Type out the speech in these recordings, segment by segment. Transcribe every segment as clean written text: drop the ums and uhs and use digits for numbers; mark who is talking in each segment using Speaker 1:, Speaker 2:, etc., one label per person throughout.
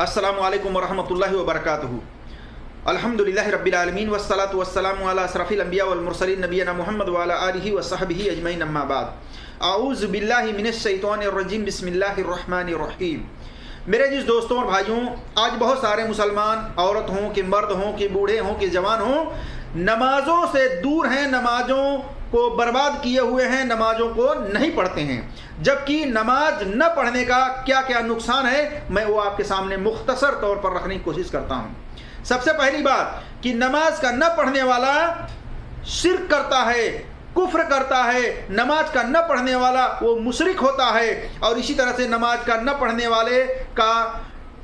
Speaker 1: अस्सलामु अलैकुम वरहमतुल्लाहि वबरकातुहू। अल्हम्दुलिल्लाहि रब्बिल आलमीन वस्सलातु वस्सलामु अला अशरफिल अंबिया वल मुरसलीन नबियना मुहम्मद व अला आलिहि व सहबिहि अजमईन, अम्मा बाद। आऊज़ु बिल्लाहि मिनश शैतानिर रजीम, बिस्मिल्लाहिर रहमानिर रहीम। मेरे जिस दोस्तों और भाइयों, आज बहुत सारे मुसलमान, औरत हों कि मर्द हों कि बूढ़े हों कि जवान हों, नमाज़ों से दूर हैं, नमाज़ों को बर्बाद किए हुए हैं, नमाज़ों को नहीं पढ़ते हैं। जबकि नमाज न पढ़ने का क्या क्या नुकसान है, मैं वो आपके सामने मुख्तसर तौर पर रखने की कोशिश करता हूँ। सबसे पहली बात कि नमाज का न पढ़ने वाला शिर्क करता है, कुफ्र करता है। नमाज का न पढ़ने वाला वो मुशरिक होता है, और इसी तरह से नमाज का न पढ़ने वाले का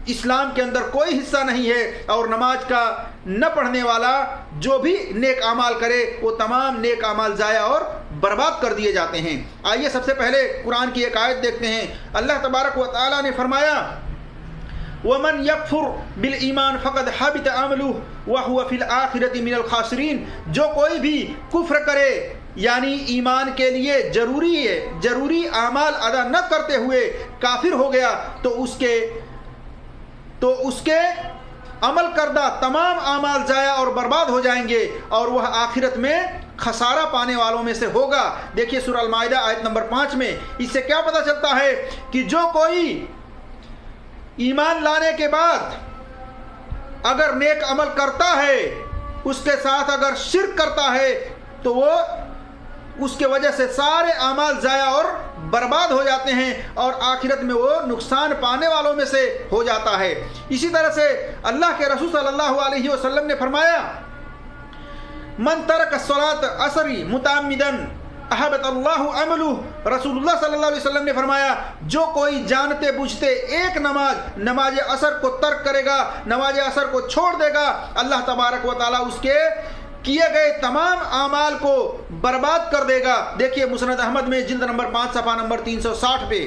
Speaker 1: इस्लाम के अंदर कोई हिस्सा नहीं है। और नमाज का न पढ़ने वाला जो भी नेक अमाल करे, वो तमाम नेक अमाल ज़ाया और बर्बाद कर दिए जाते हैं। आइए सबसे पहले कुरान की एक आयत देखते हैं। अल्लाह तबारक व तआला ने फरमाया, वमन यकफुर बिल ईमान फ़क़द हबित अमलुहु व हुवा फ़िल आखिरति मिनल खासिरीन। जो कोई भी कुफ्र करे, यानी ईमान के लिए जरूरी आमाल अदा न करते हुए काफिर हो गया, तो उसके अमल करदा तमाम आमाल ज़ाया और बर्बाद हो जाएंगे, और वह आखिरत में खसारा पाने वालों में से होगा। देखिए सूरह अल-माइदा आयत नंबर 5 में। इससे क्या पता चलता है कि जो कोई ईमान लाने के बाद अगर नेक अमल करता है, उसके साथ अगर शिर्क करता है, तो वो उसके वजह से सारे आमाल ज़ाया और बर्बाद हो जाते हैं, और आखिरत में वो नुकसान पाने वालों में से हो जाता है। इसी तरह से अल्लाह के रसूल सल्लल्लाहु अलैहि वसल्लम ने फरमाया, मन तरक अस्सलात असरी मुताम्मिदन अहबत अल्लाहु अमलुहु। रसूलुल्लाह सल्लल्लाहु अलैहि वसल्लम ने फरमाया, जो कोई जानते बूझते एक नमाज असर को तर्क करेगा, नमाज असर को छोड़ देगा, अल्लाह तबारक व तआला उसके किए गए तमाम आमाल को बर्बाद कर देगा। देखिए मुस्नद अहमद में जिल्द नंबर 5 सफ़ा नंबर 360 पे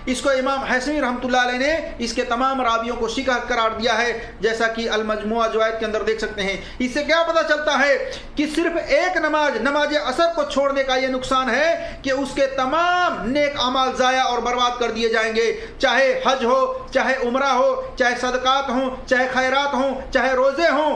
Speaker 1: इसको इमाम हसनी रहमतुल्लाह अलैह ने इसके तमाम रावियों को शिकह करार दिया है, जैसा कि अल-मजमुआ जवायद के अंदर देख सकते हैं। इससे क्या पता चलता है कि सिर्फ एक नमाज असर को छोड़ने का ये नुकसान है कि उसके तमाम नेक अमाल ज़ाया और बर्बाद कर दिए जाएंगे। चाहे हज हो, चाहे उम्रा हो, चाहे सदकात हों, चाहे खैरात हों, चाहे रोज़े हों,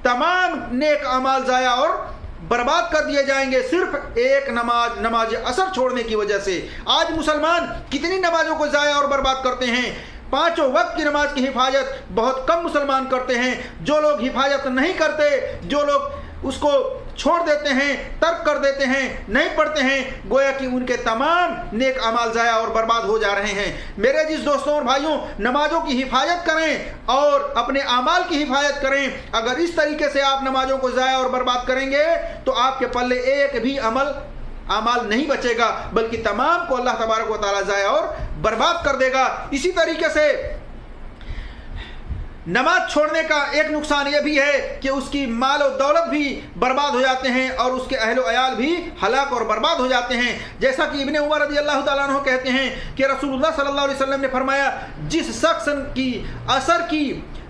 Speaker 1: तमाम नेक अमाल ज़ाया और बर्बाद कर दिए जाएंगे, सिर्फ एक नमाज असर छोड़ने की वजह से। आज मुसलमान कितनी नमाजों को ज़ाया और बर्बाद करते हैं। 5 वक्त की नमाज की हिफाजत बहुत कम मुसलमान करते हैं। जो लोग हिफाजत नहीं करते, जो लोग उसको छोड़ देते हैं, तर्क कर देते हैं, नहीं पढ़ते हैं, गोया कि उनके तमाम नेक अमाल ज़ाया और बर्बाद हो जा रहे हैं। मेरे जिस दोस्तों और भाइयों, नमाजों की हिफाजत करें और अपने अमाल की हिफाजत करें। अगर इस तरीके से आप नमाजों को ज़ाया और बर्बाद करेंगे, तो आपके पल्ले एक भी अमाल नहीं बचेगा, बल्कि तमाम को अल्लाह तबारक व तआला ज़ाया और बर्बाद कर देगा। इसी तरीके से नमाज छोड़ने का एक नुकसान यह भी है कि उसकी माल और दौलत भी बर्बाद हो जाते हैं, और उसके अहलो अयाल भी हलाक और बर्बाद हो जाते हैं। जैसा कि इब्ने उमर रज़ी अल्लाह तआला अन्हु कहते हैं कि रसूलुल्लाह सल्लल्लाहु अलैहि वसल्लम ने फरमाया, जिस शख्स की असर की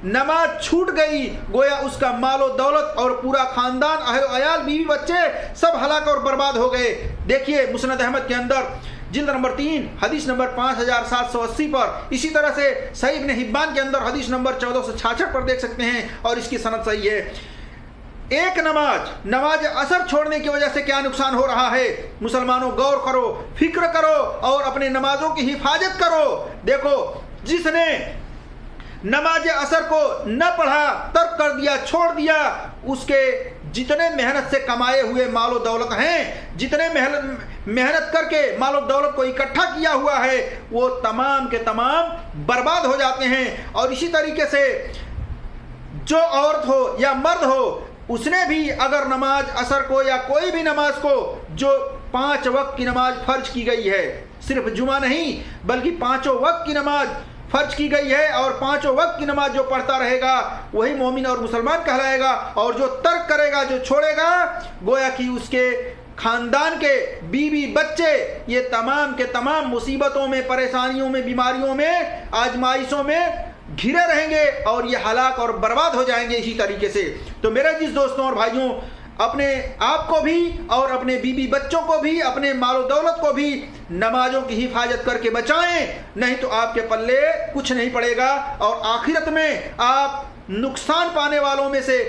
Speaker 1: नमाज छूट गई, गोया उसका माल और दौलत और पूरा खानदान, अहलो अयाल, बीवी बच्चे सब हलाक और बर्बाद हो गए। देखिए मुस्नद अहमद के अंदर जिल्द नंबर 3 हदीस नंबर 5780 पर, इसी तरह से सहीह इब्न हिब्बान के अंदर हदीस नंबर 1466 पर देख सकते हैं, और इसकी सनद सही है। एक नमाज असर छोड़ने की वजह से क्या नुकसान हो रहा है, मुसलमानों गौर करो, फिक्र करो और अपने नमाजों की हिफाजत करो। देखो, जिसने नमाज असर को न पढ़ा, तर्क कर दिया, छोड़ दिया, उसके जितने मेहनत से कमाए हुए मालो दौलत हैं, जितने मेहनत करके मालो दौलत को इकट्ठा किया हुआ है, वो तमाम के तमाम बर्बाद हो जाते हैं। और इसी तरीके से जो औरत हो या मर्द हो, उसने भी अगर नमाज असर को या कोई भी नमाज को, जो 5 वक्त की नमाज फर्ज की गई है, सिर्फ जुमा नहीं बल्कि 5 वक्त की नमाज फर्ज की गई है, और 5 वक्त की नमाज जो पढ़ता रहेगा वही मोमिन और मुसलमान कहलाएगा। और जो तर्क करेगा, जो छोड़ेगा, गोया कि उसके खानदान के बीवी बच्चे ये तमाम के तमाम मुसीबतों में, परेशानियों में, बीमारियों में, आजमाइशों में घिरे रहेंगे, और ये हलाक और बर्बाद हो जाएंगे इसी तरीके से। तो मेरे जिस दोस्तों और भाइयों, अपने आप को भी और अपने बीबी बच्चों को भी, अपने मालो दौलत को भी नमाजों की हिफाजत करके बचाएं, नहीं तो आपके पल्ले कुछ नहीं पड़ेगा और आखिरत में आप नुकसान पाने वालों में से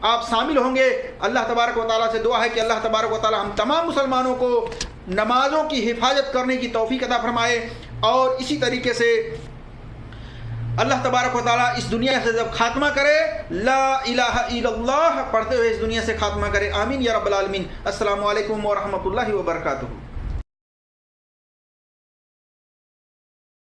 Speaker 1: आप शामिल होंगे। अल्लाह तबारक व तआला से दुआ है कि अल्लाह तबारक व तआला हम तमाम मुसलमानों को नमाजों की हिफाजत करने की तौफीक अता फरमाए और इसी तरीके से अल्लाह तबारक व तआला इस दुनिया से जब खात्मा करे, ला इलाहा इल्लल्लाह पढ़ते हुए इस दुनिया से खात्मा करे। आमीन या रब्बल आलमीन। अस्सलामु अलैकुम व रहमतुल्लाहि व बरकातुहू।